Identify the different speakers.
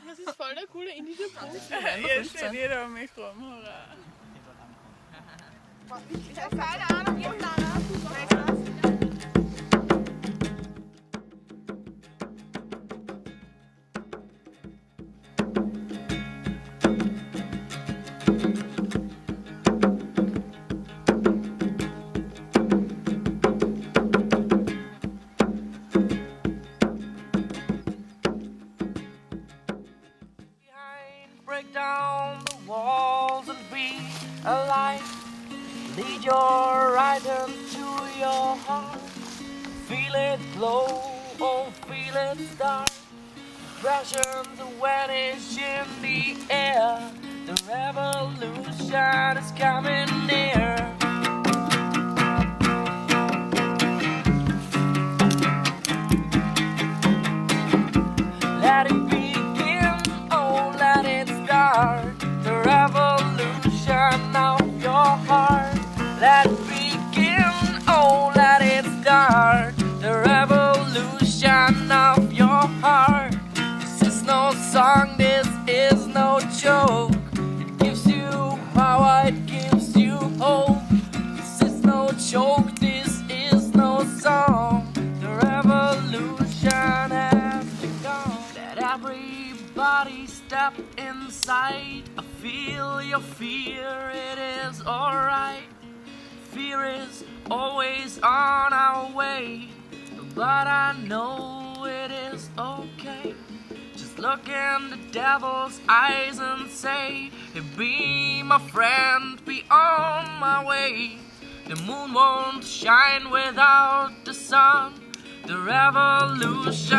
Speaker 1: Das ist voll der coole indische Punkt.
Speaker 2: Hier steht jeder um mich rum, hurra.
Speaker 1: Ich habe keine Ahnung, wie lange.
Speaker 3: Break down the walls and be alive. Lead your rhythm to your heart. Feel it glow, oh feel it start. Passions vanish in the air. The revolution is coming near. Let it begin, oh let it start. The revolution of your heart. Let it begin, oh let it start. The revolution of your heart. This is no song, this is no joke. It gives you power, it gives you hope. This is no joke, this is no song. The revolution has begun. Let everybody step inside. I feel your fear, it is alright. Fear is always on our way, but I know it is okay. Just look in the devil's eyes and say, hey, be my friend, be on my way. The moon won't shine without the sun. The revolution